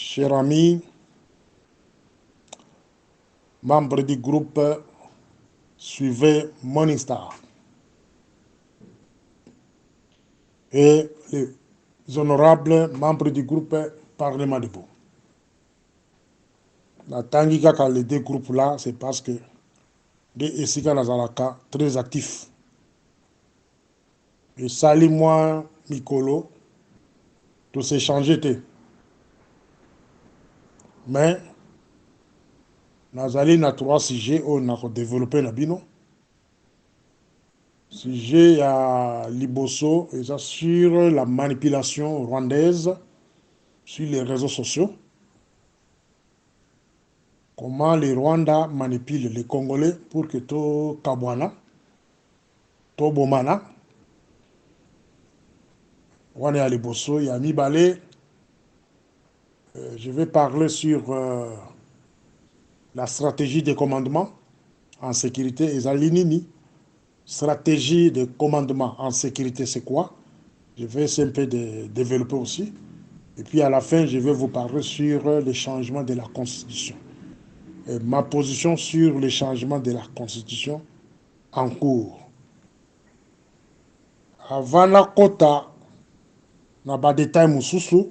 Chers amis, membres du groupe, suivez Morning Star et les honorables membres du groupe Parlement debout. La Tangika, quand les deux groupes là, c'est parce que des Essika Nazalaka, très actifs. Et Sali, moi, Mikolo, tout s'est changé. Mais, Nazali na trois sujets où on a développé na bino. Sujet à Liboso, et ça sur la manipulation rwandaise sur les réseaux sociaux. Comment les Rwandais manipulent les Congolais pour que tout Kabwana, tout Bomana, on est à Liboso, il y a Mibale. Je vais parler sur la stratégie de commandement en sécurité. Et Zalinini, stratégie de commandement en sécurité, c'est quoi? Je vais essayer un peu de développer aussi. Et puis à la fin, je vais vous parler sur les changements de la Constitution. Et ma position sur les changements de la Constitution en cours. Avant la quota, na ba détail mususu,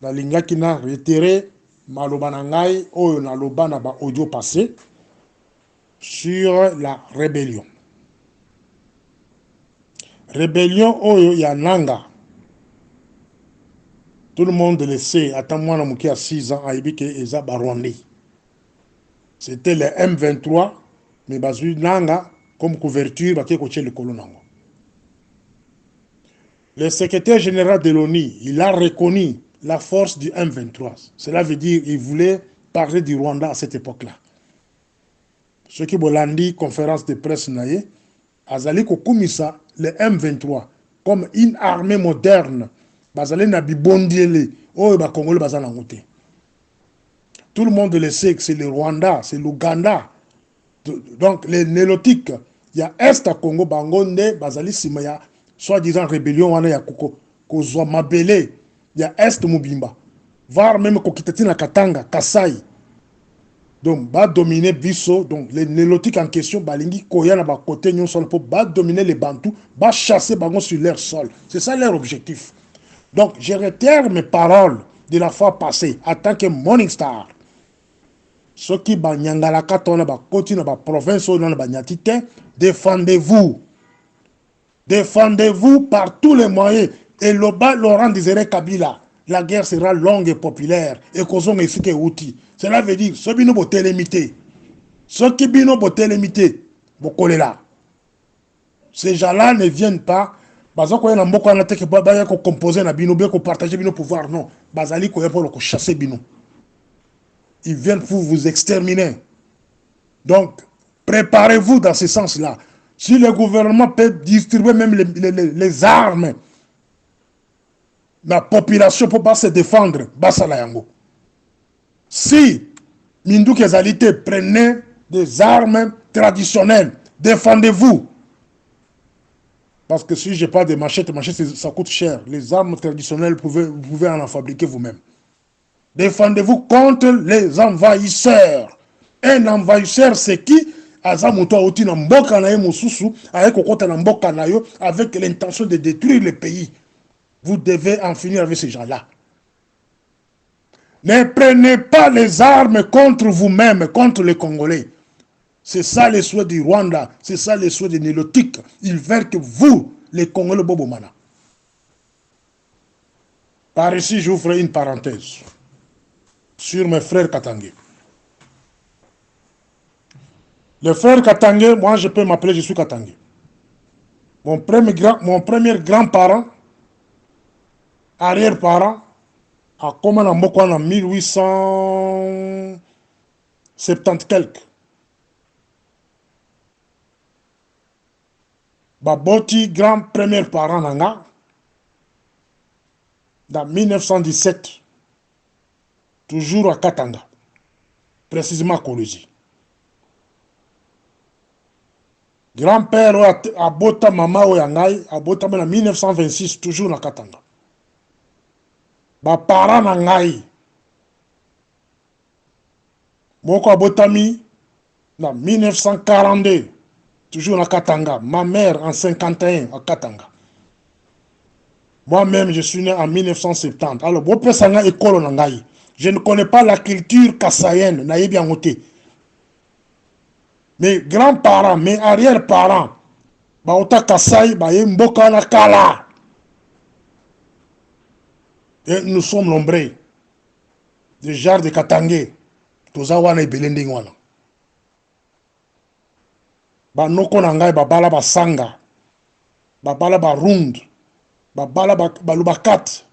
na lingaki na retiré maloba na ngai oyo na loba na ba audio passé sur la rébellion. Rébellion oyo ya nanga. Tout le monde le sait, attends moi na muki à 6 ans, aibi ke eza Rwandais. C'était le M23, mais bazui nanga comme couverture baké koche le kolonango. Le secrétaire général de l'ONU, il a reconnu la force du M23. Cela veut dire qu'il voulait parler du Rwanda à cette époque-là. Ce qui bolandi conférence de presse naïe, Azali Kokumisa, le M23, comme une armée moderne, Bazali Nabi Bondiele, oh, ba Congolais Bazana Ngote. Tout le monde le sait que c'est le Rwanda, c'est l'Ouganda. Donc, les nélotiques, il y a Est à Congo, Bangonde, Bazali Simaya, soi-disant rébellion, wana ya Kozwa Mabele, il y a Est Mubimba, voire même Kokitati na Katanga, Kasai. Donc, va dominer Bisso, donc les nélotiques en question, Balingi, Koya na ba côté Nyon Sol, pour va dominer les Bantous, va chasser Bangon sur leur sol. C'est ça leur objectif. Donc, je réitère mes paroles de la fois passée en tant que Morning Star. Ceux qui banyangalaka tona ba koti na ba province ou na ba nyatite, défendez-vous. Défendez-vous par tous les moyens. Et Laurent Désiré Kabila, la guerre sera longue et populaire. Et kozong esike outil. Cela veut dire, ceux qui ont limité. Ceux qui ont limité, bokolela. Ces gens-là ne viennent pas. Baza ko na mboko na teke ba ko composer na bino, be ko partager bino pouvoir, non. Bazali ko pour ko chasser bino. Ils viennent pour vous exterminer. Donc, préparez-vous dans ce sens-là. Si le gouvernement peut distribuer même les armes, la population peut pas se défendre, basala yango. Si Mindou Kezalité prenait des armes traditionnelles, défendez-vous. Parce que si je n'ai pas de machettes, ça coûte cher. Les armes traditionnelles, vous pouvez en fabriquer vous-même. Défendez-vous contre les envahisseurs. Un envahisseur, c'est qui? Avec l'intention de détruire le pays. Vous devez en finir avec ces gens-là. Ne prenez pas les armes contre vous-même, contre les Congolais. C'est ça les souhaits du Rwanda, c'est ça les souhaits des Nélotiques. Ils veulent que vous, les Congolais Bobomana. Par ici, j'ouvre une parenthèse sur mes frères Katangé. Les frères Katangé, moi je peux m'appeler, je suis Katangé. Mon premier grand-parent, arrière-parent, a commencé en 1870 quelques. Baboti, grand premier parent nanga, dans 1917, toujours à Katanga, précisément à Kolosi. Grand-père a bota maman Oyangai, a bota en 1926, toujours à Katanga. Bapara na ngai. Moko abotami na 1942. Toujours à Katanga. Ma mère en 51 à Katanga. Moi-même, je suis né en 1970. Alors, je ne connais pas la culture kassaïenne. Mes grands-parents, mes arrière-parents, Baota Kassai, Mboka na Kala. Et nous sommes nombreux. Des genres de Katangé. Tozawana et Belendingwana. Banoko na ngai babala basanga. Babala barund. Babala balubakat.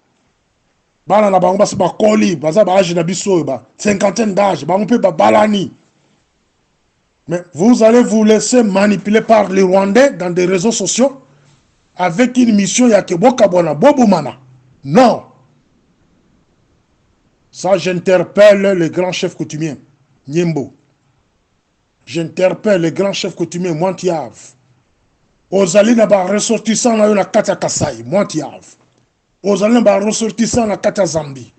Bana na bango basi bakoli. Baza ba âge na biso ba. Cinquantaine d'âge. Bango pe babalani. Mais vous allez vous laisser manipuler par les Rwandais dans des réseaux sociaux avec une mission Yakeboka Bona Bobumana. Non. Ça, j'interpelle les grands chefs coutumiers. Nyembo. J'interpelle les grands chefs coutumiers. Montiav. Ozali na ba ressortissant na yo na kata Kasai. Montiav. Ozali na ba ressortissant na kata Zambie.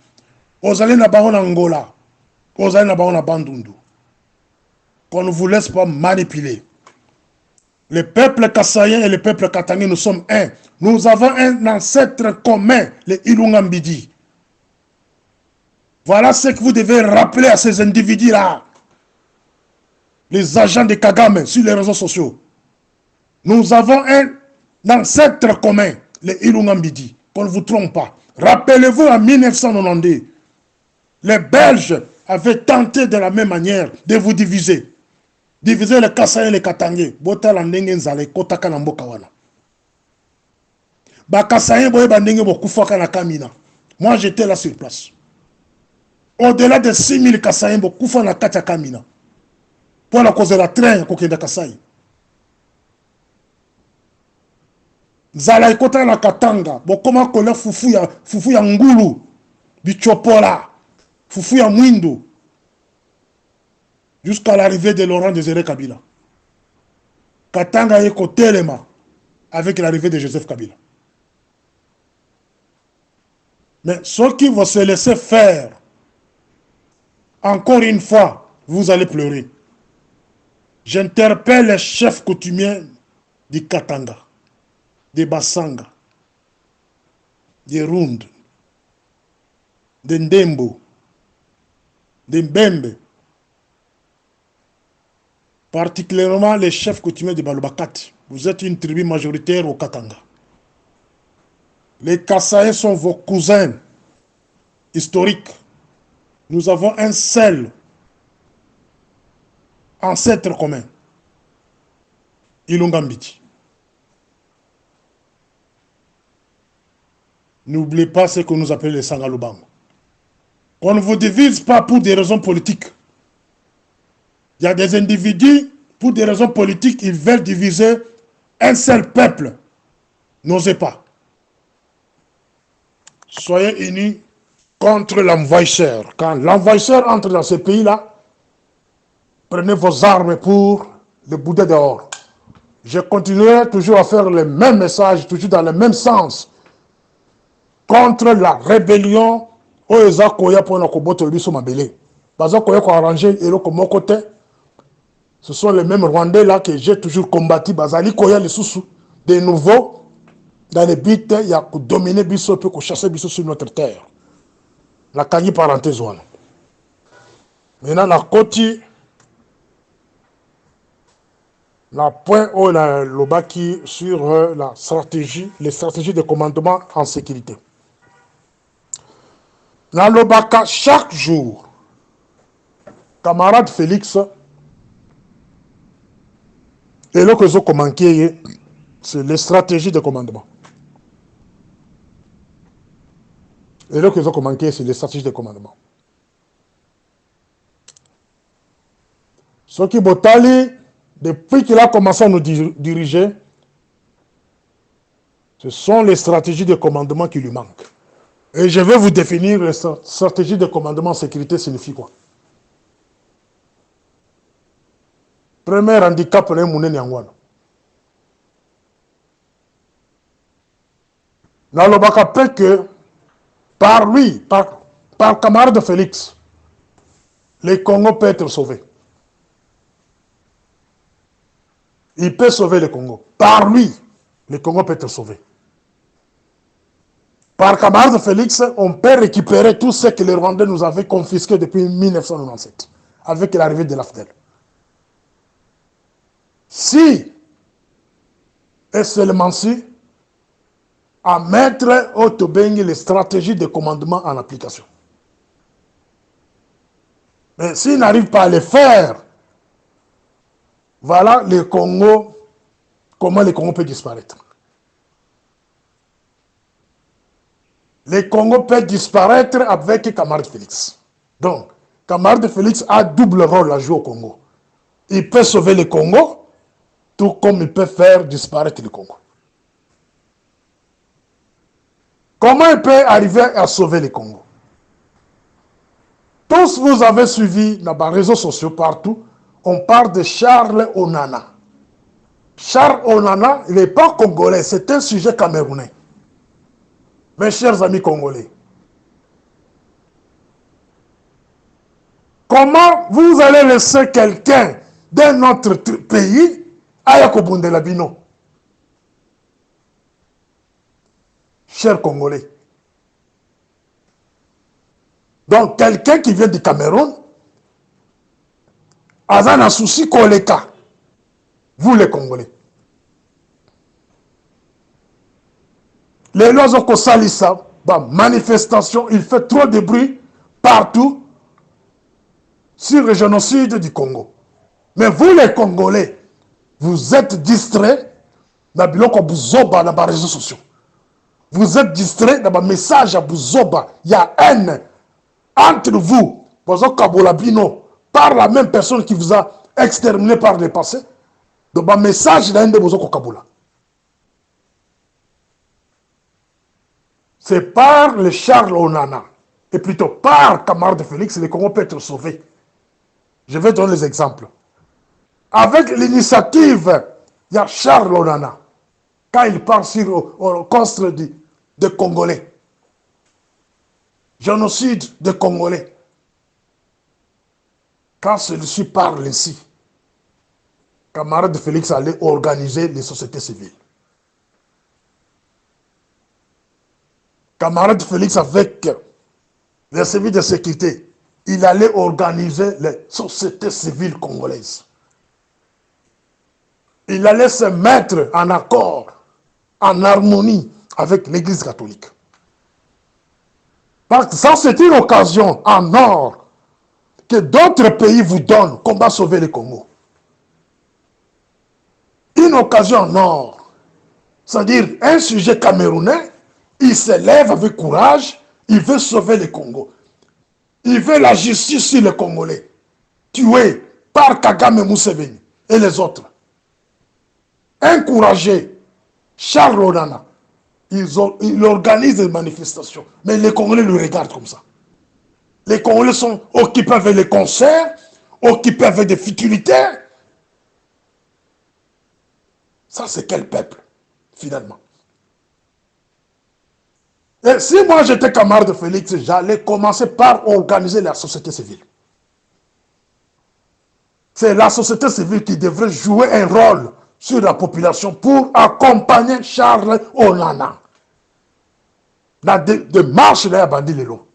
Ozali na ba na Angola. Ozali na ba na Bandundu. Qu'on ne vous laisse pas manipuler. Les peuples kassaïens et les peuples katangais, nous sommes un. Nous avons un ancêtre commun, les Ilungambidi. Voilà ce que vous devez rappeler à ces individus-là. Les agents de Kagame sur les réseaux sociaux. Nous avons un ancêtre commun, les Ilungambidi. Qu'on ne vous trompe pas. Rappelez-vous en 1992, les Belges avaient tenté de la même manière de vous diviser. Diviser les Kassaïens et les Katangais. Bota la ndenge nzale kotaka na mboka wana. Ba Kassaïens boye ba ndenge bokufaka na Kamina. Moi j'étais là sur place. Au-delà de 6000 Kassaïens bokufa na kati ya Kamina. Pour la cause de la train kokenda Kasai. Zala ikota na Katanga. Bokoma kola fufu ya ngulu. Bichopola. Fufu ya mwindo. Jusqu'à l'arrivée de Laurent Désiré Kabila. Katanga est Kotelema avec l'arrivée de Joseph Kabila. Mais ceux qui vont se laisser faire, encore une fois, vous allez pleurer. J'interpelle les chefs coutumiers du Katanga, des Bassanga, des Rund, des Ndembo, des Mbembe, particulièrement les chefs coutumiers de Balubakat. Vous êtes une tribu majoritaire au Katanga. Les Kassaïens sont vos cousins historiques. Nous avons un seul ancêtre commun. Ilungambiti. N'oubliez pas ce que nous appelons les Sangalubango. On ne vous divise pas pour des raisons politiques. Il y a des individus, pour des raisons politiques, ils veulent diviser un seul peuple. N'osez pas. Soyez unis contre l'envahisseur. Quand l'envahisseur entre dans ce pays-là, prenez vos armes pour le bouder dehors. Je continuerai toujours à faire le même message, toujours dans le même sens, contre la rébellion au Ezakoya pour Nakoboto Biso Mabele. Bazakoya ko arrangé et le côté. Ce sont les mêmes Rwandais là que j'ai toujours combattu. Bazali Koya les sous de nouveau dans les buts, il y a que dominer Biso pour chasser Biso sur notre terre. La Kanye parenthèse. Maintenant, la côté, la point où la Lobaki sur la stratégie, les stratégies de commandement en sécurité. La Lobaka, chaque jour, camarade Félix, et là que je commenté, c'est les stratégies de commandement. Et là que je commenté, c'est les stratégies de commandement. Ce qui Botali, depuis qu'il a commencé à nous diriger, ce sont les stratégies de commandement qui lui manquent. Et je vais vous définir les stratégies de commandement en sécurité signifie quoi. Premier handicap, c'est le Nalobaka peut que Par lui, par camarade Félix, le Congo peut être sauvé. Il peut sauver le Congo. Par lui, le Congo peut être sauvé. Par camarade Félix, on peut récupérer tout ce que les Rwandais nous avaient confisqué depuis 1997, avec l'arrivée de l'AFDEL. Si, et seulement si, à mettre au Tobengi les stratégies de commandement en application. Mais s'il n'arrive pas à le faire, voilà le Congo, comment le Congo peut disparaître. Le Congo peut disparaître avec camarade Félix. Donc, camarade Félix a double rôle à jouer au Congo. Il peut sauver le Congo, tout comme il peut faire disparaître le Congo. Comment il peut arriver à sauver le Congo? Tous vous avez suivi dans les réseaux sociaux partout, on parle de Charles Onana. Charles Onana, il n'est pas congolais, c'est un sujet camerounais. Mes chers amis congolais, comment vous allez laisser quelqu'un d'un autre pays à Yakobundela Bino? Chers Congolais. Donc, quelqu'un qui vient du Cameroun, a un souci koleka. Vous les Congolais. Les lois ont salissa, manifestation, il fait trop de bruit partout sur le génocide du Congo. Mais vous les Congolais, vous êtes distraits dans les réseaux sociaux. Vous êtes distraits dans les messages à Bouzoba. Il y a haine entre vous, par la même personne qui vous a exterminé par le passé. Donc, le message d'un de Bozoko Kaboula. C'est par le Charles Onana, et plutôt par camarade Félix, le Congo peut être sauvé. Je vais donner les exemples. Avec l'initiative, il y a Charles Onana, quand il part sur au constre de Congolais. Génocide de Congolais. Quand celui-ci parle ainsi, camarade Félix allait organiser les sociétés civiles. Camarade Félix, avec les services de sécurité, il allait organiser les sociétés civiles congolaises. Il allait se mettre en accord, en harmonie avec l'Église catholique. Parce que ça, c'est une occasion en or que d'autres pays vous donnent comment sauver le Congo. Une occasion en or. C'est-à-dire, un sujet camerounais, il se lève avec courage, il veut sauver le Congo. Il veut la justice sur les Congolais, tués par Kagame Museveni et les autres. Encouragé, Charles Onana, il organise des manifestations, mais les Congolais le regardent comme ça. Les Congolais sont occupés avec les concerts, occupés avec des futilités. Ça, c'est quel peuple, finalement? Et si moi j'étais camarade de Félix, j'allais commencer par organiser la société civile. C'est la société civile qui devrait jouer un rôle sur la population pour accompagner Charles Onana dans des démarches de Bandi Lelo.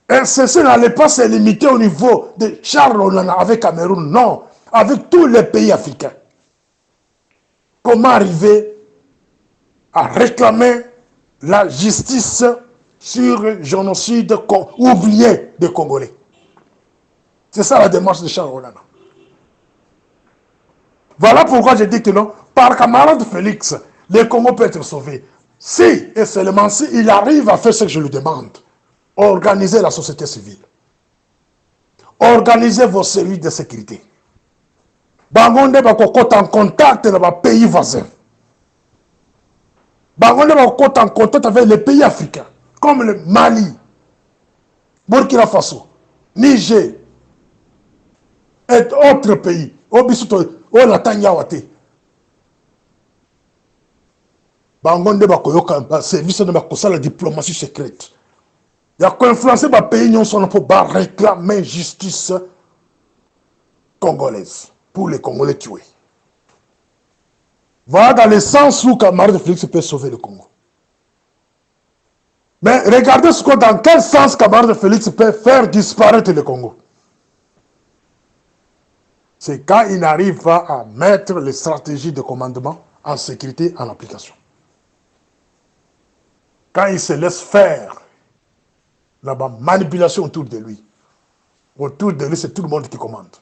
Et ceci n'allait pas se limiter au niveau de Charles Onana avec Cameroun, non, avec tous les pays africains. Comment arriver à réclamer la justice sur le génocide oublié des Congolais? C'est ça la démarche de Charles Onana. Voilà pourquoi je dis que non, par camarade Félix, le Congo peut être sauvé. Si, et seulement si, il arrive à faire ce que je lui demande. Organiser la société civile. Organisez vos services de sécurité. Bangonde bakokota en contact avec les pays voisins. Bangonde bakokota en contact avec les pays africains, comme le Mali, Burkina Faso, Niger, et autres pays. Obisuto, Olatanyawate. bangonde bakoyoka ba service de la diplomatie secrète. Il y a qu'influencer le pays pour réclamer justice congolaise pour les Congolais tués. Voilà dans le sens où camarade Félix peut sauver le Congo. Mais regardez dans quel sens camarade Félix peut faire disparaître le Congo. C'est quand il n'arrive pas à mettre les stratégies de commandement en sécurité en application. Quand il se laisse faire la manipulation autour de lui. Autour de lui, c'est tout le monde qui commande.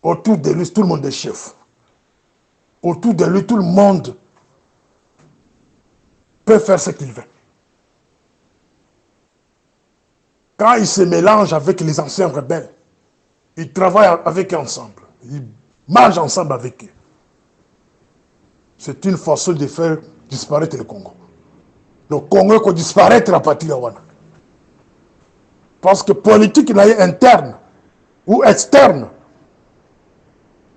Autour de lui, tout le monde est chef. Autour de lui, tout le monde peut faire ce qu'il veut. Quand il se mélange avec les anciens rebelles, il travaille avec eux ensemble. Il mange ensemble avec eux. C'est une façon de faire disparaître le Congo. Le Congo peut disparaître à partir de Wana. Parce que politique interne ou externe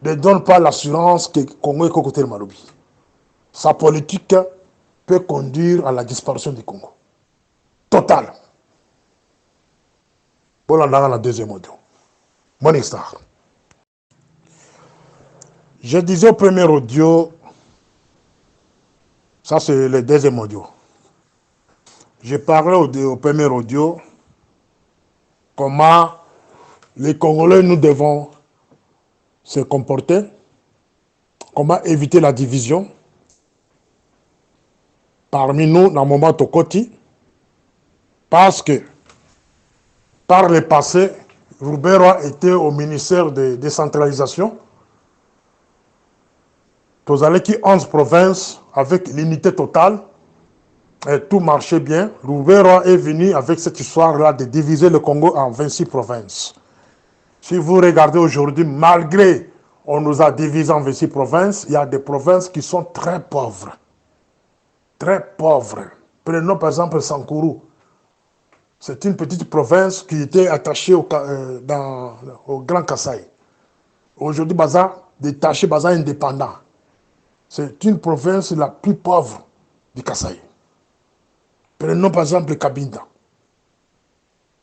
ne donne pas l'assurance que le Congo est côté de Malobi. Sa politique peut conduire à la disparition du Congo. Total. Voilà dans la deuxième audio. Morning Star. Je disais au premier audio, ça c'est le deuxième audio. Je parlais au premier audio comment les Congolais nous devons se comporter, comment éviter la division parmi nous dans le moment Tokoti, parce que par le passé, Roubero était au ministère de décentralisation. Vous allez qui 11 provinces avec l'unité totale, et tout marchait bien. Roubero est venu avec cette histoire-là de diviser le Congo en 26 provinces. Si vous regardez aujourd'hui, malgré on nous a divisé en 26 provinces, il y a des provinces qui sont très pauvres. Très pauvres. Prenons par exemple Sankourou. C'est une petite province qui était attachée au Grand Kasaï. Aujourd'hui, Baza détaché, Baza indépendant. C'est une province la plus pauvre du Kasaï. Prenons par exemple Kabinda.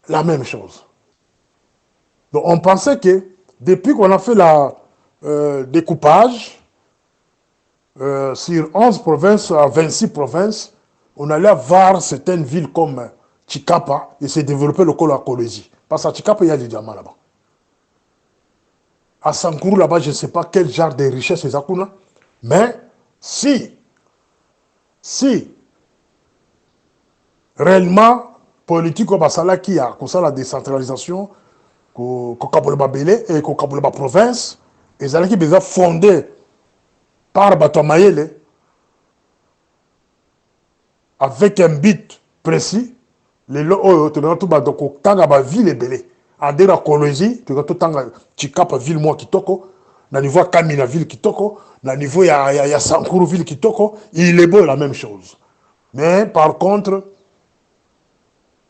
La même chose. Donc on pensait que depuis qu'on a fait le découpage sur 11 provinces à 26 provinces, on allait voir certaines villes comme Chikapa et se développer le col à Kolwezi. Parce qu'à Chikapa, il y a du diamant là-bas. À Sankourou, là-bas, je ne sais pas quel genre de richesse c'est là. Mais si réellement, politique au Basala qui a comme ça la décentralisation, Kokaboleba Belé et Kokaboleba province, ils allaient qui déjà fondé par Batomayele avec un but précis. Les lots, tu vas tout battre tanga ba ville belé. Adera Kolwezi, tu vas tout tanga Chikapa ville moi kitoko, na niveau Kamina ville kitoko, na niveau ya Sankourou ville kitoko, il est beau la même chose. Mais par contre,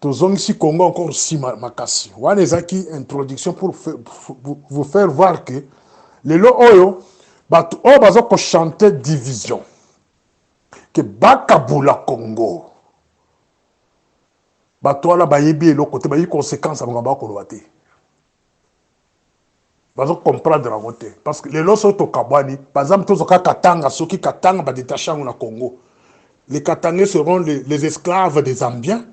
Tozong si Congo encore si makasi. Wanezaki introduction pour vous faire voir que les lots oyo batu o bazo ko chanter division. Que bakabula Congo. Bato ala bayebi le côté bayi conséquences ngamba ko loate. Bazo comprendre la côté parce que les lots sont au Kabani, par exemple tozoka Katanga, soki Katanga ba détaché na Congo. Les Katangais seront les esclaves des Zambiens,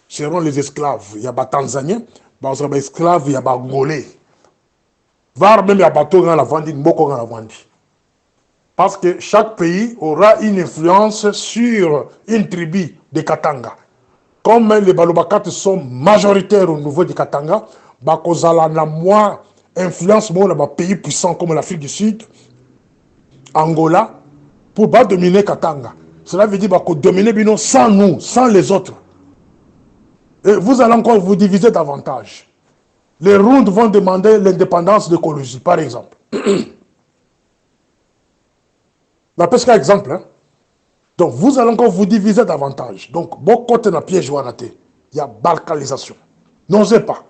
seront les esclaves. Il y a des Tanzaniens, des esclaves, il y a des Angolais. Var même il y a bateau dans la Vandi, Mboko dans la Vandi. Parce que chaque pays aura une influence sur une tribu de Katanga. Comme les Balobakat sont majoritaires au niveau du Katanga, Bakozala n'a moins influence dans les pays puissants comme l'Afrique du Sud, Angola, pour pas dominer Katanga. Cela veut dire qu'on dominer Bino sans nous, sans les autres. Et vous allez encore vous diviser davantage. Les Rounds vont demander l'indépendance de Kolwezi, par exemple. La pesca exemple. Hein? Donc, vous allez encore vous diviser davantage. Donc, bon côté dans piège il y a balkanisation. N'osez pas.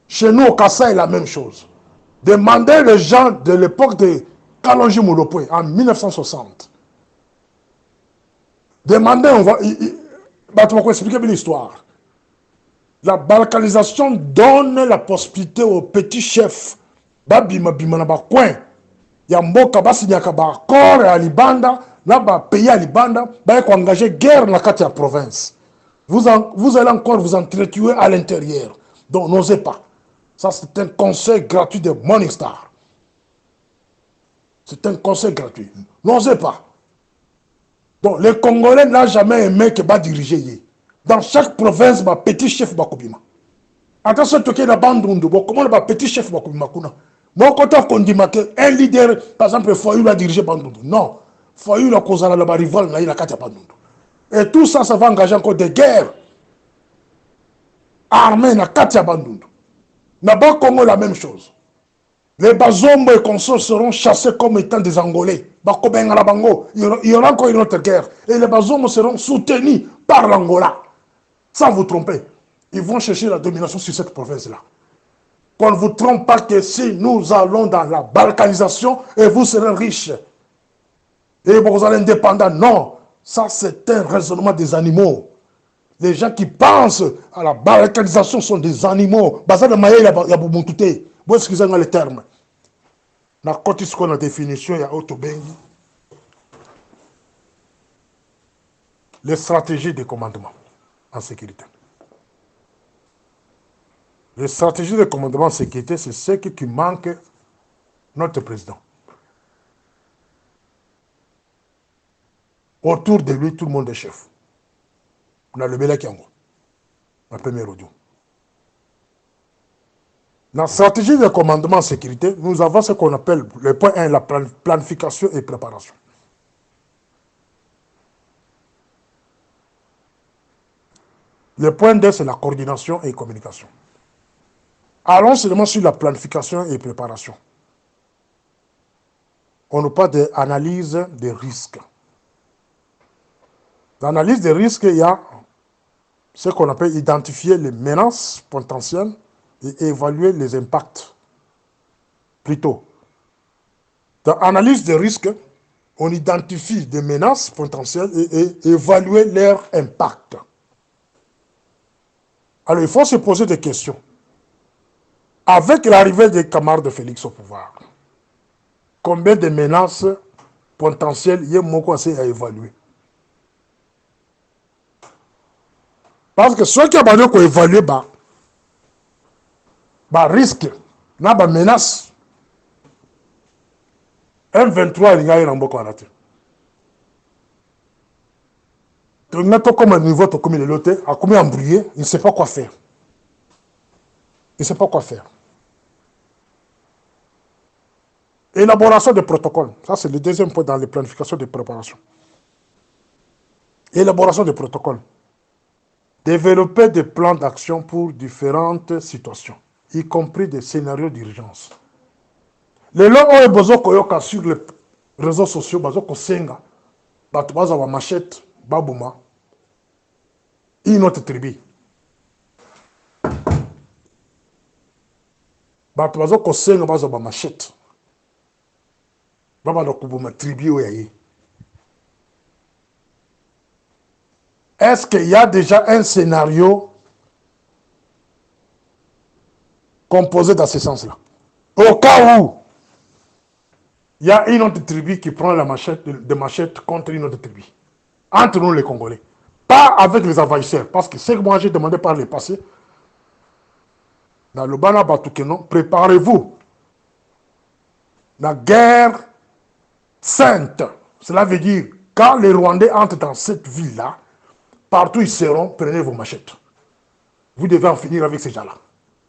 Chez nous, au Kassai, la même chose. Demandez les gens de l'époque de Kalonji Moulopoe, en 1960. Demandez, on va... Bah, tu vas expliquer l'histoire. La balkanisation donne la possibilité aux petits chefs. Babima bima na ba coin. Ya mboka basi nyaka ba accord à Libanda, na ba pays à Libanda, ba ko engager guerre na kati ya province. Vous allez encore vous entretuer à l'intérieur. Donc n'osez pas. Ça c'est un conseil gratuit de Morningstar. C'est un conseil gratuit. N'osez pas. Donc les Congolais n'ont jamais aimé que ba diriger. Dans chaque province, ba petit chef ba kobima. Attention, tu es la bandundu. Comment le petit chef va kobima kuna? Moi, quand on dit qu'un leader, par exemple, Foyou a dirigé Bandundu. Non. Foyou a causé la rival, il a cassé Bandundu. Et tout ça, ça va engager encore des guerres armées dans Katia Bandundu. N'a-bas Congo la même chose. Les Bazombo et consorts seront chassés comme étant des Angolais. Il y aura encore une autre guerre. Et les Bazombo seront soutenus par l'Angola. Sans vous tromper. Ils vont chercher la domination sur cette province-là. Qu'on ne vous trompe pas que si nous allons dans la balkanisation et vous serez riches et vous allez indépendants, non. Ça, c'est un raisonnement des animaux. Les gens qui pensent à la balkanisation sont des animaux. Vous excusez-moi les termes. Dans la définition, il y a Autobengi. Les stratégies de commandement en sécurité. Les stratégies de commandement en sécurité, c'est ce qui manque notre président. Autour de lui, tout le monde est chef. On a le Bela Kiango, la première audio. Dans la stratégie de commandement en sécurité, nous avons ce qu'on appelle le point 1, la planification et préparation. Le point 2, c'est la coordination et communication. Allons seulement sur la planification et préparation. On nous parle d'analyse des risques. Dans l'analyse des risques, il y a ce qu'on appelle identifier les menaces potentielles et évaluer les impacts. Plutôt. Dans l'analyse des risques, on identifie des menaces potentielles et évaluer leur impact. Alors, il faut se poser des questions. Avec l'arrivée des camarades de Félix au pouvoir, combien de menaces potentielles il y a à évaluer? Parce que ceux qui ont évalué, risque, menace, M23, il y a un peu de donc, comme un niveau, comme il est loté, à combien embrouillé, il ne sait pas quoi faire. Il ne sait pas quoi faire. Élaboration des protocoles. Ça, c'est le deuxième point dans les planifications de préparation. Élaboration des protocoles. Développer des plans d'action pour différentes situations, y compris des scénarios d'urgence. Les lois ont besoin qu'on sur les réseaux sociaux, besoin qu'on senga, batoubaza wa machette, babouma, une autre tribu. Batoubaza qu'on senga, baza wa machette. Baba na tribu oyaye. Est-ce qu'il y a déjà un scénario composé dans ce sens-là? Au cas où il y a une autre tribu qui prend la machette, de machette contre une autre tribu. Entre nous les Congolais. Pas avec les envahisseurs. Parce que ce que moi j'ai demandé par le passé, dans le Bana Batoukeno, préparez-vous. La guerre sainte. Cela veut dire, quand les Rwandais entrent dans cette ville-là, partout ils seront, prenez vos machettes. Vous devez en finir avec ces gens-là.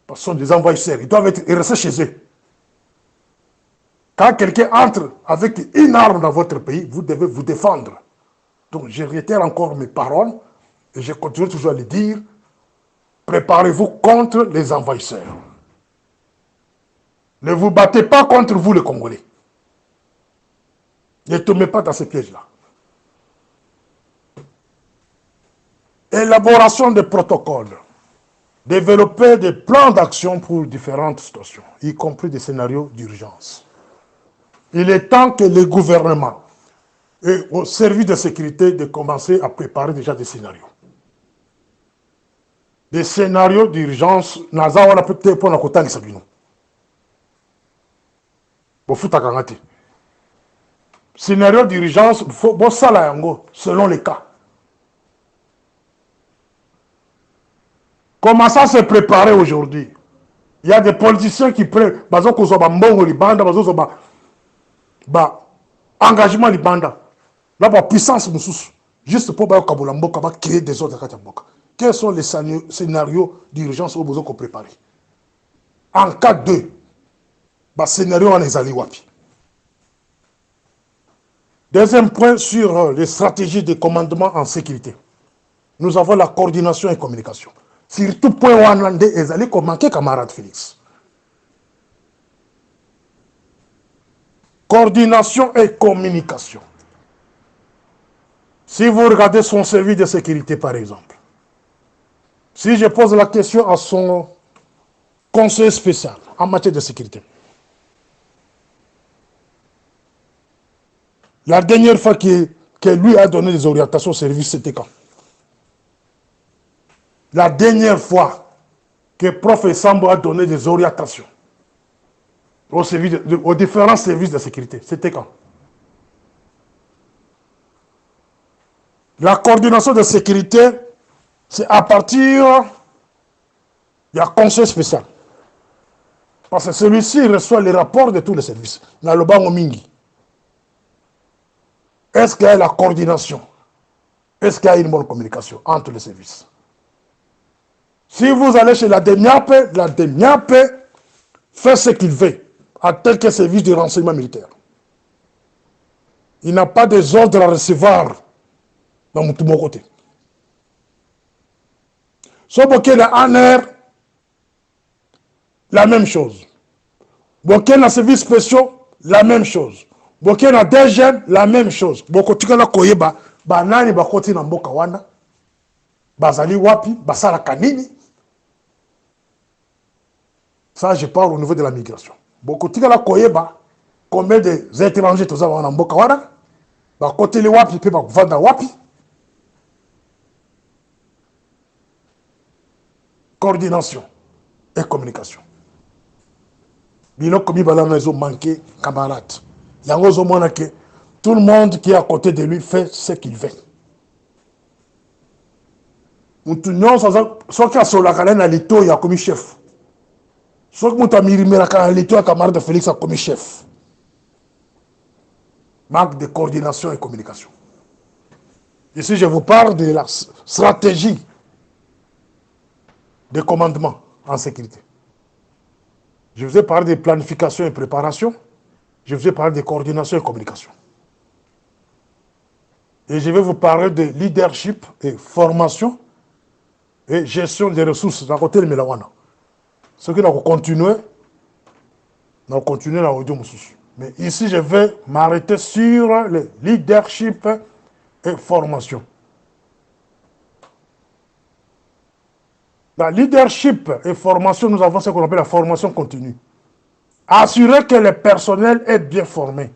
Parce que ce sont des envahisseurs. Ils doivent rester chez eux. Quand quelqu'un entre avec une arme dans votre pays, vous devez vous défendre. Donc je réitère encore mes paroles et je continue toujours à le dire. Préparez-vous contre les envahisseurs. Ne vous battez pas contre vous les Congolais. Ne tombez pas dans ces pièges-là. Élaboration des protocoles. Développer des plans d'action pour différentes situations, y compris des scénarios d'urgence. Il est temps que les gouvernements et au service de sécurité de commencer à préparer déjà des scénarios. Des scénarios d'urgence, naza wana peut-être pour la kotani sabino. Bo futa kangati. Scénario d'urgence, bon ça là yango, selon les cas. Comment ça se préparer aujourd'hui? Il y a des politiciens qui prennent, bazo ko zoba mbongo libanda, bazo zoba ba engagement libanda. Là ba puissance mususu, juste pour ba kabola mboka ba créer des ordres kati mboka. Quels sont les scénarios d'urgence au besoin qu'on prépare? En cas de, ba scénario on ezali wapi? Deuxième point sur les stratégies de commandement en sécurité. Nous avons la coordination et communication. Surtout point wanande ezali ko manquer camarade Félix. Coordination et communication. Si vous regardez son service de sécurité par exemple, si je pose la question à son conseiller spécial en matière de sécurité, la dernière fois que lui a donné des orientations au service, c'était quand? La dernière fois que Prof Sambo a donné des orientations aux différents services de sécurité, c'était quand? La coordination de sécurité, c'est à partir du conseil spécial. Parce que celui-ci reçoit les rapports de tous les services. Dans le banc Mingi. Est-ce qu'il y a la coordination? Est-ce qu'il y a une bonne communication entre les services? Si vous allez chez la DENIAP fait ce qu'il veut, à tel que service de renseignement militaire. Il n'a pas des ordres à recevoir dans mon côté. Sauf qu'il y a un air, la même chose. Boké na services spéciaux, la même chose. Boké na DGM, la même chose. Boko tika na koyeba, ba nani ba koti na mboka wana, bazali wapi, basala kanini. Ça, je parle au niveau de la migration. Boko tika na koyeba, combien des étrangers toza wana mboka wana, ba koti li wapi, pe ba kuvanda wapi. Coordination et communication. Biloko mibala maison manqué camarade. Yango zo mona que tout le monde qui est à côté de lui fait ce qu'il veut. Mutu nyonso soki asolaka na lito ya komi chef. Soki mutu amirimelaka na lito ya camarade Félix a komi chef. Manque de coordination et communication. Ici, je vous parle de la stratégie de commandement en sécurité. Je vous ai parlé de planification et préparation. Je vous ai parlé de coordination et communication. Et je vais vous parler de leadership et formation et gestion des ressources dans le côté de Melawana. Ce qui va continuer, dans l'audio. Mais ici, je vais m'arrêter sur le leadership et formation. Dans leadership et formation, nous avons ce qu'on appelle la formation continue. Assurer que le personnel est bien formé.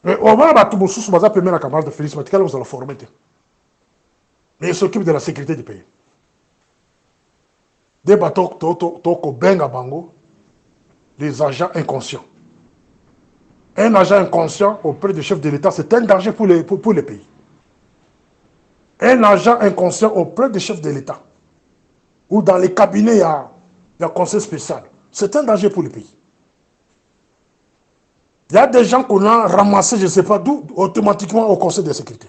Mais on va tout sous la camarade de Félix Matikal, vous allez former. Mais il s'occupe de la sécurité du pays. Des bateaux toko benga bango, les agents inconscients. Un agent inconscient auprès du chef de l'État, c'est un danger pour les pays. Un agent inconscient auprès du chef de l'État, ou dans les cabinets, il y a un conseil spécial. C'est un danger pour le pays. Il y a des gens qu'on a ramassés, je ne sais pas d'où, automatiquement au Conseil de sécurité.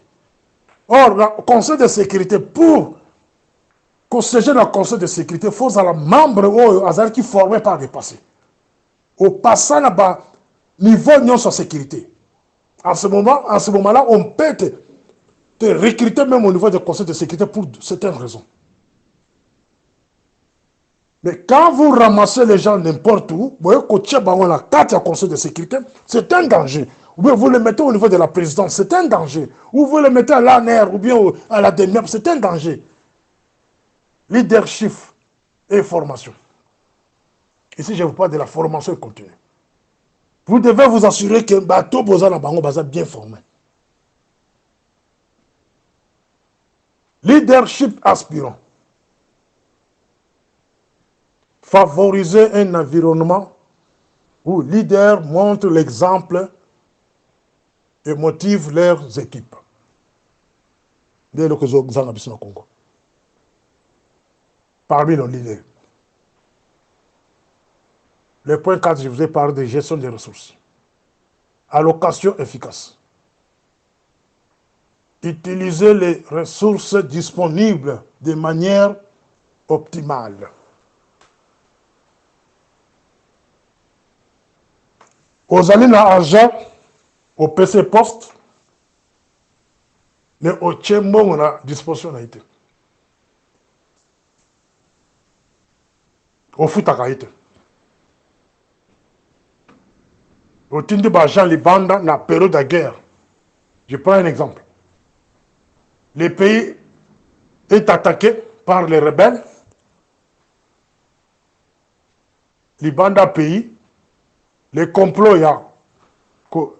Or, le Conseil de sécurité, pour siéger dans le Conseil de sécurité, il faut avoir membre qui formé par le passé. Au passant là-bas, niveau de sécurité. En ce moment-là, on peut te recruter même au niveau du Conseil de sécurité pour certaines raisons. Mais quand vous ramassez les gens n'importe où, vous voyez que la carte du Conseil de sécurité, c'est un danger. Ou bien vous le mettez au niveau de la présidence, c'est un danger. Ou vous le mettez à l'ANR ou bien à la DENIAP, c'est un danger. Leadership et formation. Ici, je vous parle de la formation continue. Vous devez vous assurer que bateau Bozana Bango Baza bien formé. Leadership aspirant. Favoriser un environnement où les leaders montrent l'exemple et motivent leurs équipes. Dès le Congo. Parmi nos leaders. Le point 4, je vous ai parlé de gestion des ressources. Allocation efficace. Utiliser les ressources disponibles de manière optimale. Aux alliés argent, au PC poste, mais au tchembo, on a disposition a été. Au foot a été. Au Tindi Bajan, les bandes, dans la période de guerre. Je prends un exemple. Le pays est attaqué par les rebelles. Les bandes pays, les complots, il y a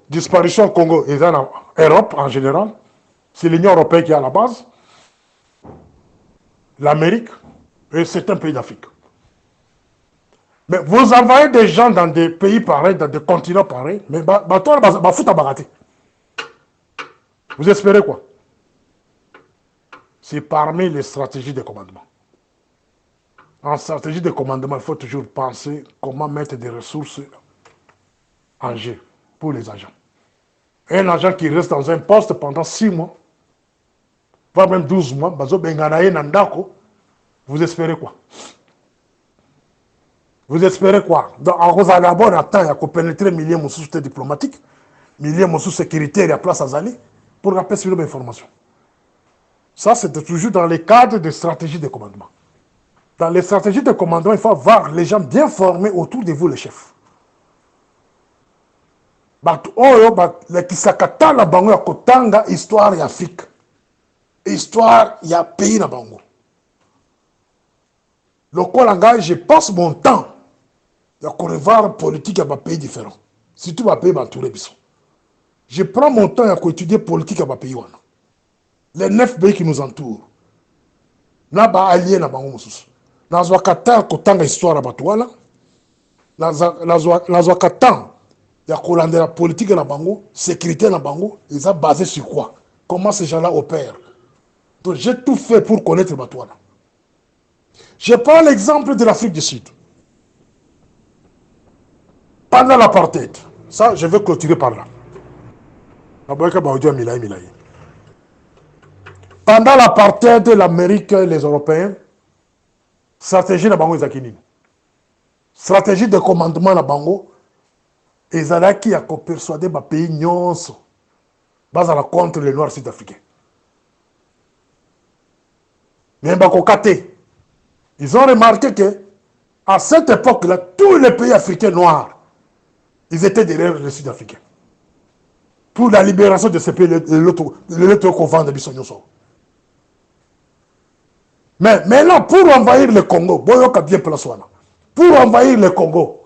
disparition au Congo et en Europe en général. C'est l'Union européenne qui est à la base. L'Amérique et certains pays d'Afrique. Mais vous envoyez des gens dans des pays pareils, dans des continents pareils, mais vous espérez quoi? C'est parmi les stratégies de commandement. En stratégie de commandement, il faut toujours penser comment mettre des ressources en jeu pour les agents. Un agent qui reste dans un poste pendant 6 mois, voire même 12 mois, vous espérez quoi? Vous espérez quoi? Donc, en Rosalabon, on attend, il y a pénétrer milliers de sociétés diplomatiques, milliers de sécuritaires, il y a place à Zali, pour rappeler sur l'information. Ça, c'est toujours dans les cadres des stratégies de commandement. Dans les stratégies de commandement, il faut avoir les gens bien formés autour de vous, les chefs. Les Kisakata, la Bango, Kotanga, histoire et Afrique. Histoire, il y a pays dans Bango. Le Kolanga, je passe mon temps à revoir politique à un pays différent. Surtout à un pays entouré. Je prends mon temps à étudier politique à un pays. Les 9 pays qui nous entourent. N'a pas allié na bango mususu. Na zwakata kotanga histoire à Batouala. Na zwakata ya kolandela politique na bango, sécurité na bango, ils sont basés sur quoi? Comment ces gens-là opèrent? Donc j'ai tout fait pour connaître Batouala. Je prends l'exemple de l'Afrique du Sud. Pendant l'apartheid, ça je vais clôturer par là. Pendant l'apartheid de l'Amérique et les Européens, stratégie na bango ezakini. Stratégie de commandement na bango ezalaki ya persuader ba pays nyonso bazala contre les noirs sud-africains. Mais bakokate. Ils ont remarqué que à cette époque-là, tous les pays africains noirs, ils étaient derrière les Sud-Africains. Pour la libération de ces pays, de l'autre couvent de Bissonyoso. Mais là, pour envahir le Congo, pour envahir le Congo,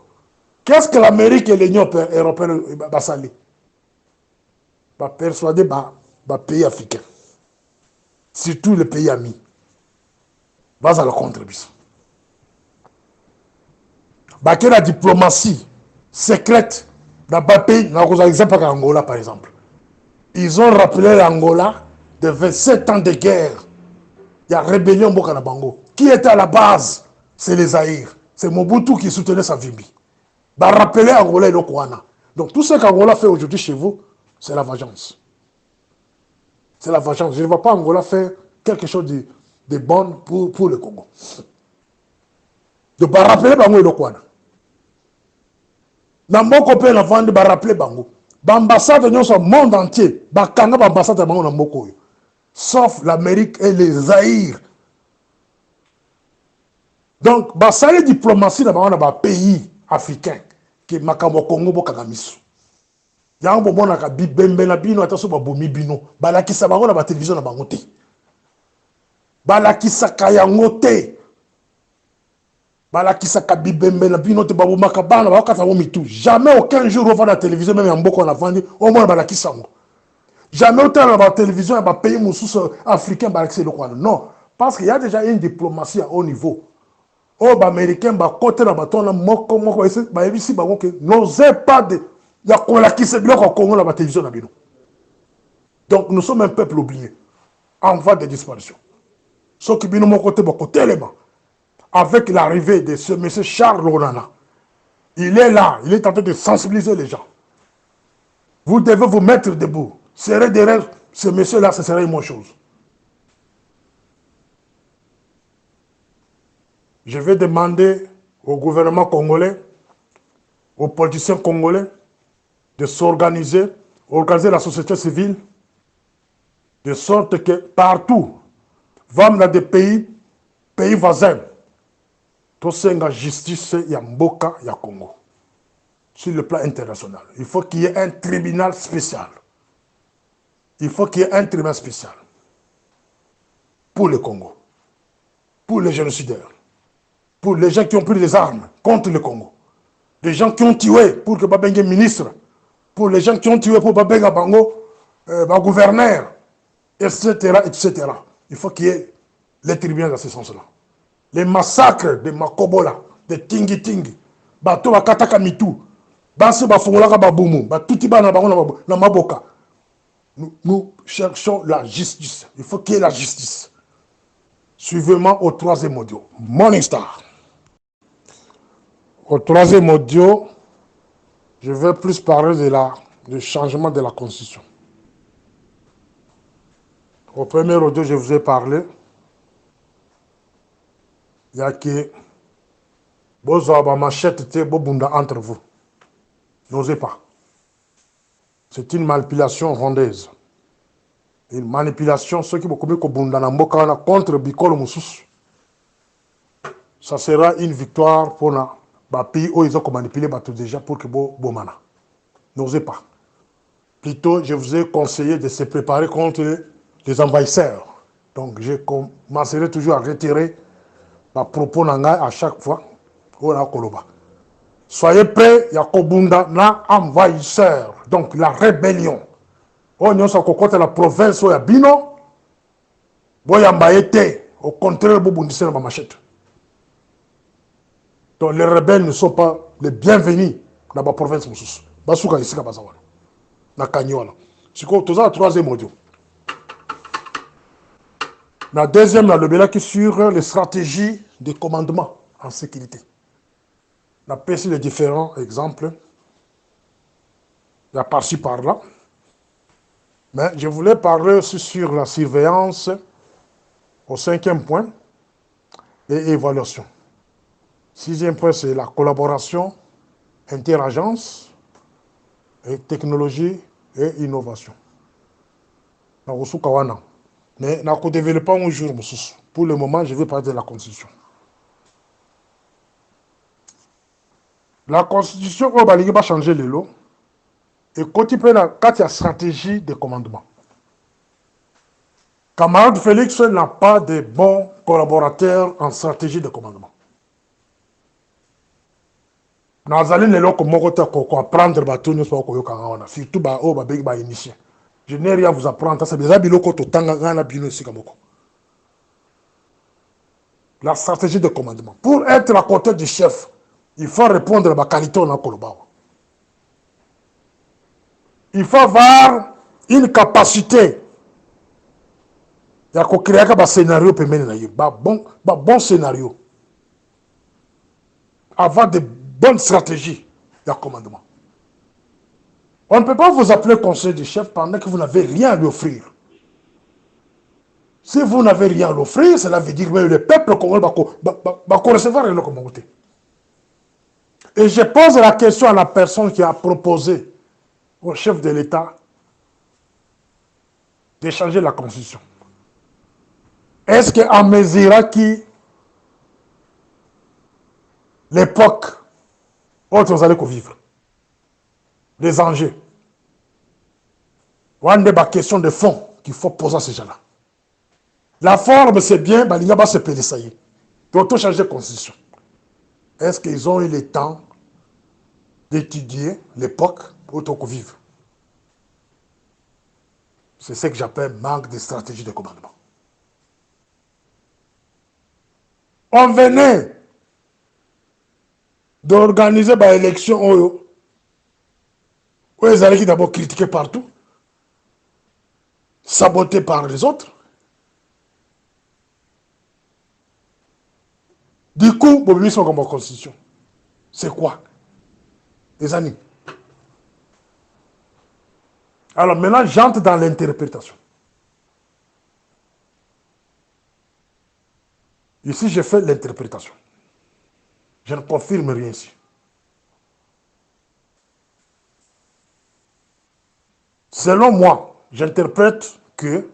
qu'est-ce que l'Amérique et l'Union européenne va salir? Va persuader les pays africains, surtout les pays amis, va à la contribution. Que la diplomatie secrète dans les pays, par exemple Angola par exemple, ils ont rappelé l'Angola de 27 ans de guerre. Il y a rébellion Mboka Bango. Qui était à la base? C'est les Zaïre. C'est Mobutu qui soutenait Savimbi. Va rappeler Angola et le Kouana. Donc tout ce qu'Angola fait aujourd'hui chez vous, c'est la vengeance. C'est la vengeance. Je ne vois pas Angola faire quelque chose de bon pour le Congo. Donc va rappeler Bango et le Kouana. Dans mon copain, la vente va rappeler Bango. L'ambassade de monde entier, Bakanga l'ambassade de Bango dans Moko. Sauf l'Amérique et les Zaïre. Donc, ça y est, diplomatie dans un pays africain qui est Makamo Congo Bokagamisu. Il y a un moment où on a dit Bembena Bino, attention, Bomi Bino. Balaki Sabago, la télévision, na bangote. Balaki Sakayangote. Jamais aucun jour on va à la télévision, même en beaucoup on a vendu, au moins jamais autant dans la télévision, dans pays africain, non. Parce qu'il y a déjà une diplomatie à haut niveau. Oh, les Américains, les côtés de la n'osez pas de. Il y a qui se bloque au Congo, la télévision. Donc nous sommes un peuple oublié, en voie de disparition. Ce qui est côté, avec l'arrivée de ce monsieur Charles Onana, il est là, il est en train de sensibiliser les gens. Vous devez vous mettre debout. Serrer derrière ce monsieur-là, ce serait une bonne chose. Je vais demander au gouvernement congolais, aux politiciens congolais, de s'organiser, organiser la société civile, de sorte que partout, même dans des pays voisins, tout ça la justice, il y a Mboka, il y a Congo. Sur le plan international. Il faut qu'il y ait un tribunal spécial. Il faut qu'il y ait un tribunal spécial pour le Congo, pour les génocidaires, pour les gens qui ont pris des armes contre le Congo, les gens qui ont tué pour que Babenge ministre, pour les gens qui ont tué pour Babenge Bango, gouverneur, etc., etc. Il faut qu'il y ait les tribunaux dans ce sens-là. Les massacres de Makobola, de Tingi Tingi, Bato Bakataka Mitu, Basse Bafongolaka Baboumou, Batuti Bana Bango na Maboka. Nous cherchons la justice. Il faut qu'il y ait la justice. Suivez-moi au troisième audio. Morning Star. Au troisième audio, je vais plus parler du changement de la Constitution. Au premier audio, je vous ai parlé. Il y a que vous avez machette entre vous. N'osez pas. C'est une manipulation rondaise. Une manipulation, ceux qui vont commettre contre Bikolo Moussous. Ça sera une victoire pour les pays où ils ont manipulé déjà pour que Bomana. N'osez pas. Plutôt, je vous ai conseillé de se préparer contre les envahisseurs. Donc, je commencerai toujours à retirer ma propos à chaque fois. Soyez prêts, il y a Kobunda na envahisseur. Donc la rébellion. On y a la province où il y a Bino. Au contraire, Boubundissé dans ma machette. Donc les rebelles ne sont pas les bienvenus dans la province. Basuka ici, Kabazawana. Na Kanyola. C'est quoi, tout ça, troisième audio. La deuxième, le Belaki sur les stratégies de commandement en sécurité. On a pris les différents exemples. Il y a par-ci, par-là. Mais je voulais parler aussi sur la surveillance au cinquième point et évaluation. Sixième point, c'est la collaboration, interagence, et technologie et innovation. Mais nous ne développons pas un jour. Pour le moment, je vais parler de la Constitution. La Constitution, on va changer les lois. Et quand il y a stratégie de commandement. Camarade Félix n'a pas de bons collaborateurs en stratégie de commandement. Nous allons apprendre, surtout initié. Je n'ai rien à vous apprendre. La stratégie de commandement. Pour être à côté du chef, il faut répondre à la qualité de Kolobawa. Il faut avoir une capacité. Il y a créer un scénario, un bon scénario. Avoir de bonnes stratégies de commandement. On ne peut pas vous appeler conseiller du chef pendant que vous n'avez rien à lui offrir. Si vous n'avez rien à lui offrir, cela veut dire que le peuple congolais va recevoir le communauté. Et je pose la question à la personne qui a proposé au chef de l'État de changer la Constitution. Est-ce qu'à mesure qui l'époque où vous allez vivre, les enjeux, il y a des questions de fond qu'il faut poser à ces gens-là. La forme, c'est bien, il va se payer, ça y est. Il faut changer la Constitution. Est-ce qu'ils ont eu le temps d'étudier l'époque où on vivre? C'est ce que j'appelle manque de stratégie de commandement. On venait d'organiser une élection où les allaient d'abord critiquer partout, sabotés par les autres. Du coup, Bobby sont comme constitution. C'est quoi? Les amis. Alors maintenant, j'entre dans l'interprétation. Ici, j'ai fait l'interprétation. Je ne confirme rien ici. Selon moi, j'interprète que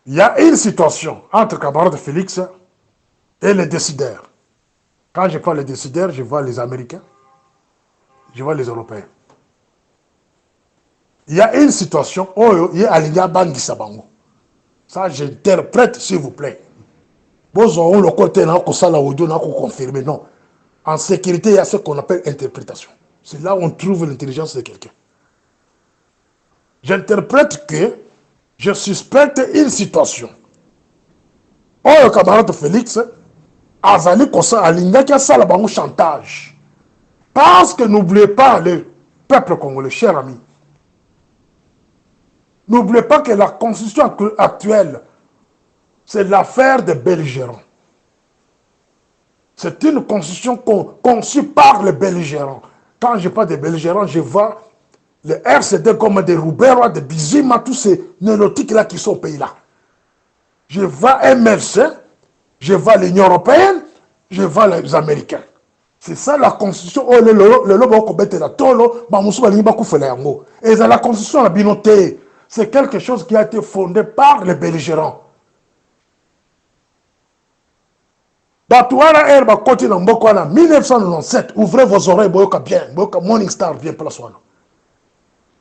il y a une situation entre camarade Félix et les décideurs. Quand je parle des décideurs, je vois les Américains, je vois les Européens. Il y a une situation où il y a Alinga Bangi Sabango. Ça, j'interprète, s'il vous plaît. Bon, le côté là, qu'on ça, là, audio, là, qu'on confirme. Non. En sécurité, il y a ce qu'on appelle interprétation. C'est là où on trouve l'intelligence de quelqu'un. J'interprète que je suspecte une situation. Oh, le camarade Félix, Azali Kosa Alinga qui a ça là-bas, un chantage. Parce que n'oubliez pas le peuple congolais, cher ami. N'oubliez pas que la constitution actuelle, c'est l'affaire des belligérants. C'est une constitution conçue par les belligérants. Quand je parle des belligérants, je vois les RCD comme des Roubero, des Bizima, tous ces néolotiques-là qui sont au pays-là. Je vois MLC, je vois l'Union européenne, je vois les Américains. C'est ça la constitution. Oh, le lobo kobete la tolo, bamusu balingi bakufela yango. Et la constitution la binoté, c'est quelque chose qui a été fondé par les belligérants. Batouana Herba côté dans Mbokwana 1997, ouvrez vos oreilles, boyoka bien, boyoka Morning Star bien place wana.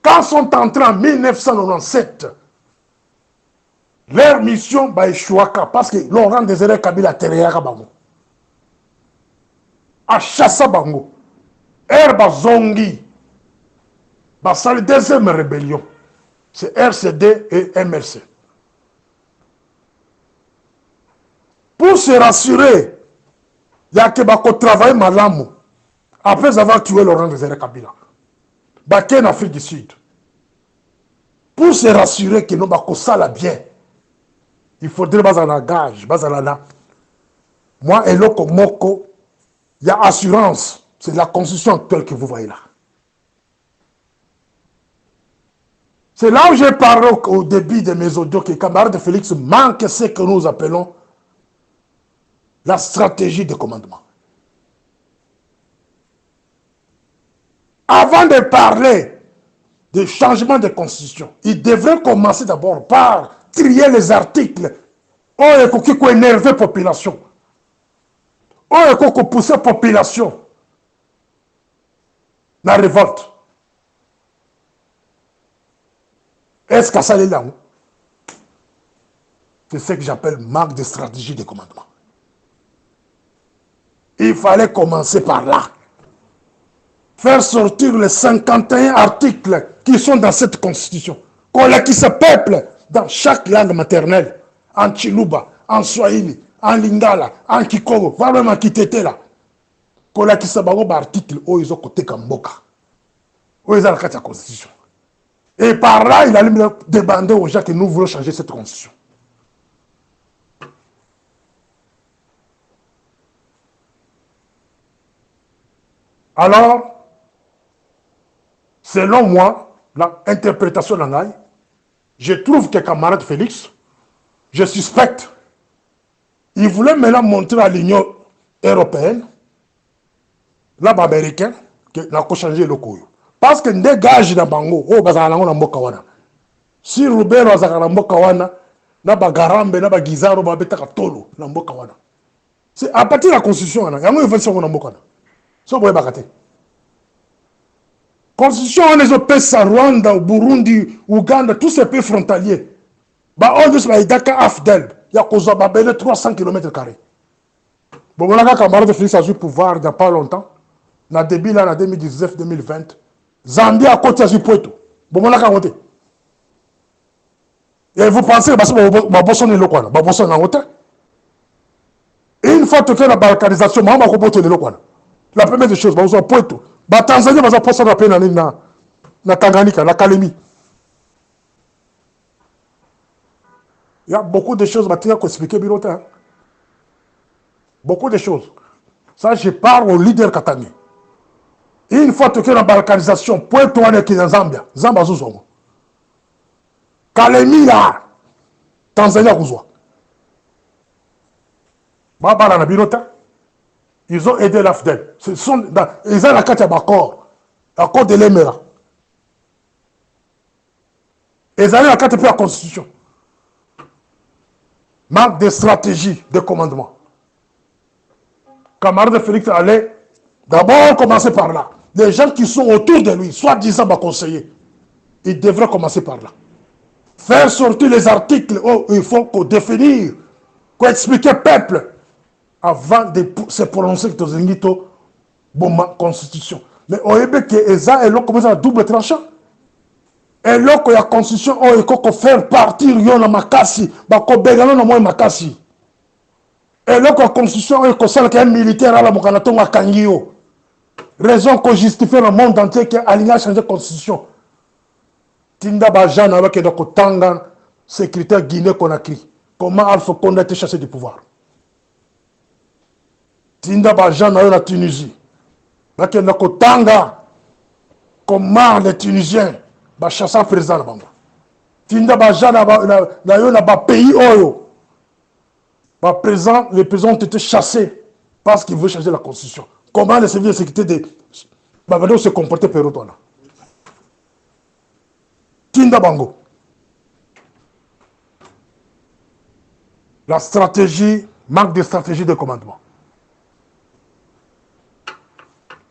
Quand sont entrés en 1997, leur mission va échouer parce que Laurent Désiré Kabila tereyaka bango. A chassa bango. Herba zongi. C'est la deuxième rébellion. C'est RCD et MLC. Pour se rassurer, il y a que travailler malamu après avoir tué Laurent Désiré Kabila. Baké en Afrique du Sud. Pour se rassurer que nous avons ça bien, il faudrait bazana gage, bazana. Moi et Loko Moko, il y a assurance. C'est la constitution actuelle que vous voyez là. C'est là où j'ai parlé au début de mes audios que le camarade de Félix manque ce que nous appelons la stratégie de commandement. Avant de parler de changement de constitution, il devrait commencer d'abord par trier les articles. Oh, il faut énerver la population. Oh, il faut pousser la population. La révolte. Est-ce que ça est là? C'est ce que j'appelle manque de stratégie de commandement. Il fallait commencer par là. Faire sortir les 51 articles qui sont dans cette constitution. Qui se peuple dans chaque langue maternelle. En Chiluba, en Swahili, en Lingala, en Kikogo, vraiment en Kitete là. Qui se peuple article où ils ont côté Kamboka. Où ils ont la constitution. Et par là, il allait me demander aux gens que nous voulons changer cette constitution. Alors, selon moi, l'interprétation de l'angaï, je trouve que camarade Félix, je suspecte, il voulait maintenant montrer à l'Union européenne, l'Américain, américain, qu'il a changé le coup. Parce que des gages dans Bango, oh, bazalanga na mboka wana. Si Rubero azaka na mboka wana, na bagarambe, na bagizaro, babetaka tolo na mboka wana. C'est à partir de la constitution wana, yango yifanyisa na mboka wana. So boye bakate. Constitution on les opesse à Rwanda, Burundi, Ouganda, tous ces pays frontaliers. Ba on dit ba idaka afdel, ya kozwa babele 300 km². Bon, voilà, camarade Félix a eu pouvoir il n'y a pas longtemps. Dans le début, là, en 2019-2020, Zambie a côté à Poeto. Bon, voilà, quand et vous pensez que Babosson est le quoi? Babosson est en hauteur. Et une fois que tu fais la balkanisation, la première des choses, Babosson Poeto. Tanzanie, va passer la peine na Tanganyika, la Kalemi. Il y a beaucoup de choses qui ont expliqué Birota. Beaucoup de choses. Ça, je parle au leader Katangé. Une fois que tu fais la balkanisation, Poeto est dans Zambia. Zambia Zouzongo. Kalemi là, Tanzanie Gouzwa. Baba na Birota. Ils ont aidé l'AFDEL. Ils ont la carte d'accord. L'accord de l'Emera. Ils ont la carte de la Constitution. Manque de stratégie de commandement. Camarade Félix allait d'abord commencer par là. Les gens qui sont autour de lui, soi-disant conseillers, ils devraient commencer par là. Faire sortir les articles où il faut définir, expliquer au peuple avant de se prononcer sur la constitution. Mais au Québec, ils ont commencé à double tranchant. Et là, il y a la constitution, il faut faire partir la makasi, il faut makasi. Et là, la constitution, il faut que un militaire à la Mokanaton à Kangio. Raison qu'on justifie le monde entier qui a aligné à changer la constitution. Tinda Bajan, alors que donc Tanga, secrétaire Guinée-Conakry. Comment Alpha Condé a été chassé du pouvoir? Tinda Bajan, dans la Tunisie. Là, que donc Tanga, comment les Tunisiens ba chasser président là-bas. Tinda Bajan, dans un pays oyo. Le président ont été chassés parce qu'ils veulent changer la constitution. Comment les services de sécurité de se comporter pour eux là? Tinda Bango. La stratégie, manque de stratégie de commandement.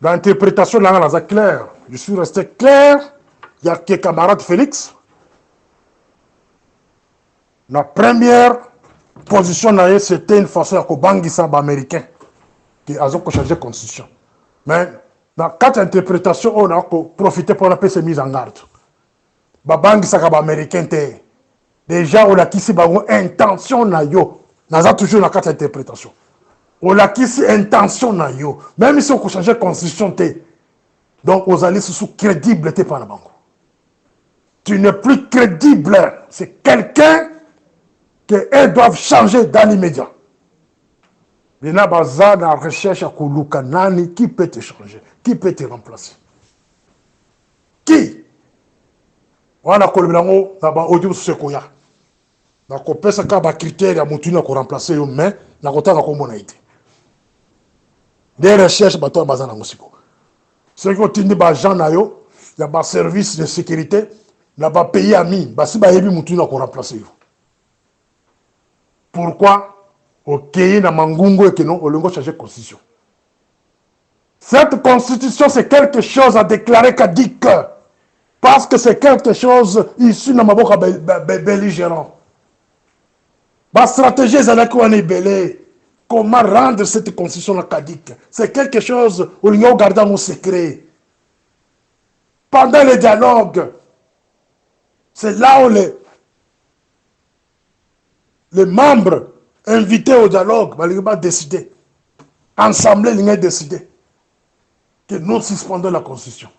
L'interprétation là, c'est clair. Je suis resté clair. Il y a que camarade Félix. La première position, c'était une façon que Bangui Samba américain qui a changé la constitution. Mais dans quatre interprétations, on a profité pour la paix s'est mise en garde. Bangui Samba américain, déjà, on a qu'ici une intention, on a toujours la quatre interprétations. On a qu'ici intention, même si on change la constitution, donc on allait sous crédibilité par la banque. Tu n'es plus crédible. C'est quelqu'un qu'ils doivent changer dans l'immédiat. Il y a une recherche à Kouloukanani qui peut te changer, qui peut te remplacer. Qui? On a audio sekoya. Na ko pesa ka ba critère ya mutu na ko remplacer yo mais na ko tanga ko mona ite. Des recherches bato bazana musiko. Ce qui otindi ba gens na yo, ya ba service de sécurité, na ba pays ami, ba si ba yebi mutu na ko remplacer yo. Pourquoi? Ok, na mangungo et que non, on a changé de constitution. Cette constitution, c'est quelque chose à déclarer caduque. Parce que c'est quelque chose issu de ma belligérant. Ma stratégie, c'est belé. Comment rendre cette constitution caduque? C'est quelque chose où nous gardons nos secrets. Pendant les dialogues, c'est là où les membres invités au dialogue, ils vont décider. Ensemble, ils vont décider que nous suspendons la constitution.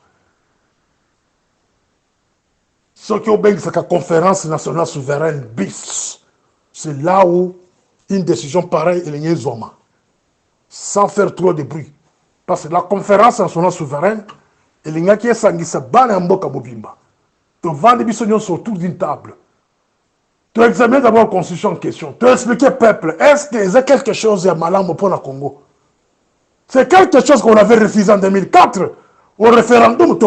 Ce qui est bien, c'est la conférence nationale souveraine BIS. C'est là où une décision pareille est liée Zoma. Sans faire trop de bruit. Parce que la conférence nationale souveraine, elle est qui est sanguissa ban en boka bobimba. Tu vends des bisognos autour d'une table. Tu examines d'abord la constitution en question. Tu expliques au peuple, est-ce que c'est quelque chose de malin pour le Congo? C'est quelque chose qu'on avait refusé en 2004. Au référendum,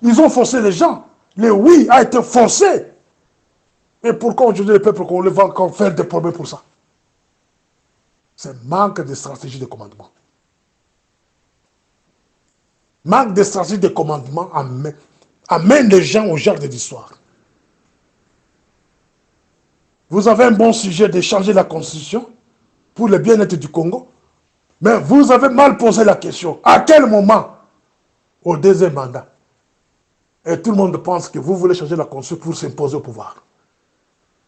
ils ont forcé les gens. Le oui a été forcé. Et pourquoi aujourd'hui le peuple qu'on va encore faire des problèmes pour ça? C'est manque de stratégie de commandement. Manque de stratégie de commandement amène les gens au genre de l'histoire. Vous avez un bon sujet de changer la constitution. pour le bien-être du Congo. Mais vous avez mal posé la question. À quel moment, au deuxième mandat, et tout le monde pense que vous voulez changer la Constitution pour s'imposer au pouvoir.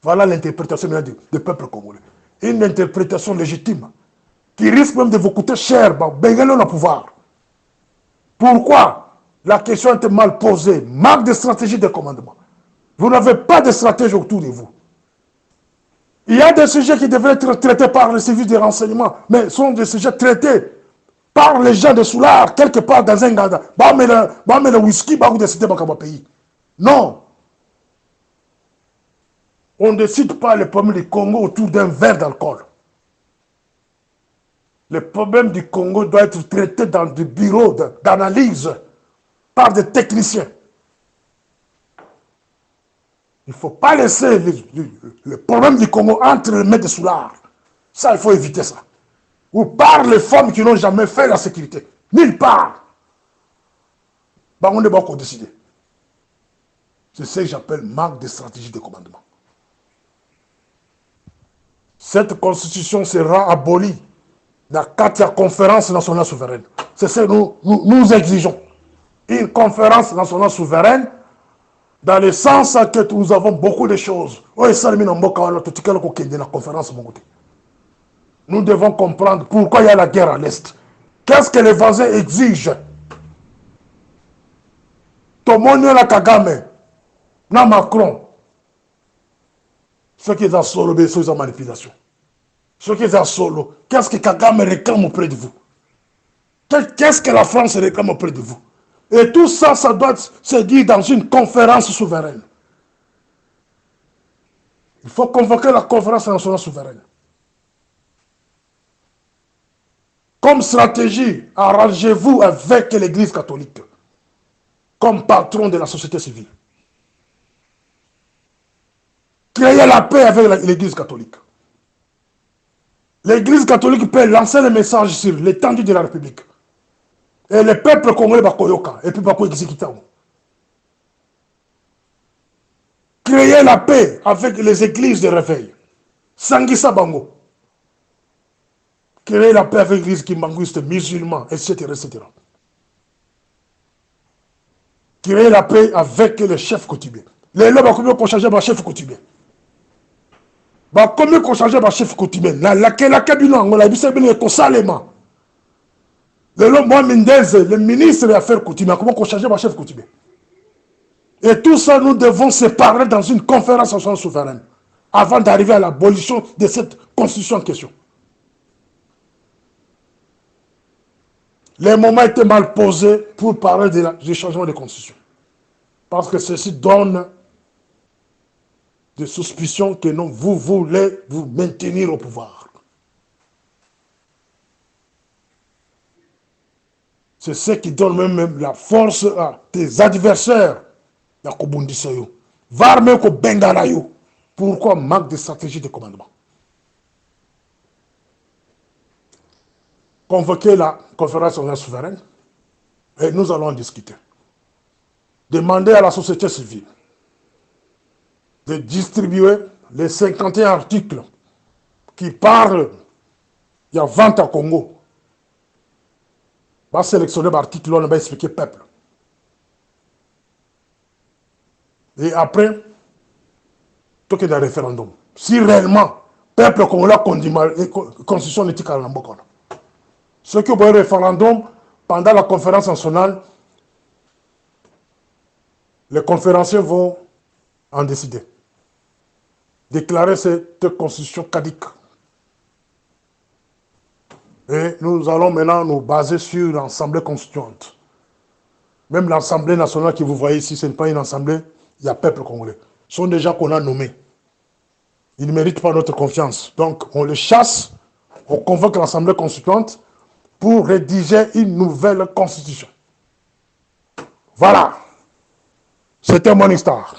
Voilà l'interprétation du peuple congolais. Une interprétation légitime qui risque même de vous coûter cher. Bengalé le pouvoir. Pourquoi? La question était mal posée. Manque de stratégie de commandement. Vous n'avez pas de stratégie autour de vous. Il y a des sujets qui devraient être traités par le service de renseignement, mais sont des sujets traités par les gens de Soulard, quelque part dans un gada. Mais le whisky, vous décidez dans le pays. Non. On ne décide pas le problème du Congo autour d'un verre d'alcool. Le problème du Congo doit être traité dans des bureaux d'analyse par des techniciens. Il ne faut pas laisser le problème du Congo entre les mains de Soulard. Ça, il faut éviter ça. Ou par les femmes qui n'ont jamais fait la sécurité. Nulle part. On ne va pas décider. C'est ce que j'appelle manque de stratégie de commandement. Cette constitution sera abolie dans la 4e conférence nationale souveraine. C'est ce que nous exigeons. Une conférence nationale souveraine dans le sens que nous avons beaucoup de choses. Nous devons comprendre pourquoi il y a la guerre à l'Est. Qu'est-ce que les voisins exigent? Tomonio la Kagame, na Macron. Ce qui est en solo, c'est une manipulation. Ce qui est en solo, qu'est-ce que Kagame réclame auprès de vous? Qu'est-ce que la France réclame auprès de vous? Et tout ça, ça doit se dire dans une conférence souveraine. Il faut convoquer la conférence nationale souveraine. Comme stratégie, arrangez-vous avec l'Église catholique, comme patron de la société civile. Créez la paix avec l'Église catholique. L'Église catholique peut lancer le message sur l'étendue de la République. Et le peuple congolais va koyoka, et puis va exécuter. Créer la paix avec les églises de réveil. Sangisa Bango. Créer la paix avec l'église kimbanguiste, musulmans, etc., etc. Créer la paix avec les chefs coutumiers. Les lois, combien qu'on change les chefs coutumiers? Combien qu'on change les chefs coutumiers? La cabine, on a vu ça bien salema. Le lois, moi, Mendez, le ministre des Affaires coutumières, comment qu'on change les chefs coutumiers? Et tout ça, nous devons se parler dans une conférence nationale souveraine avant d'arriver à l'abolition de cette constitution en question. Les moments étaient mal posés pour parler du changement de constitution. Parce que ceci donne des suspicions que non, vous voulez vous maintenir au pouvoir. C'est ce qui donne même la force à tes adversaires. Pourquoi manque de stratégie de commandement? Convoquer la conférence nationale souveraine et nous allons en discuter. Demander à la société civile de distribuer les 51 articles qui parlent, il y a 20 à Congo. On va sélectionner l'article, on va expliquer peuple. Et après, tout est un référendum. Si réellement, peuple congolais constitution éthique à l'ambokona. Ce qui est un référendum, pendant la conférence nationale, les conférenciers vont en décider. Déclarer cette constitution caduque. Et nous allons maintenant nous baser sur l'Assemblée constituante. Même l'Assemblée nationale que vous voyez ici, ce n'est pas une assemblée, il y a peuple congolais. Ce sont des gens qu'on a nommés. Ils ne méritent pas notre confiance. Donc, on les chasse, on convoque l'Assemblée constituante pour rédiger une nouvelle constitution. Voilà. C'était Morning Star.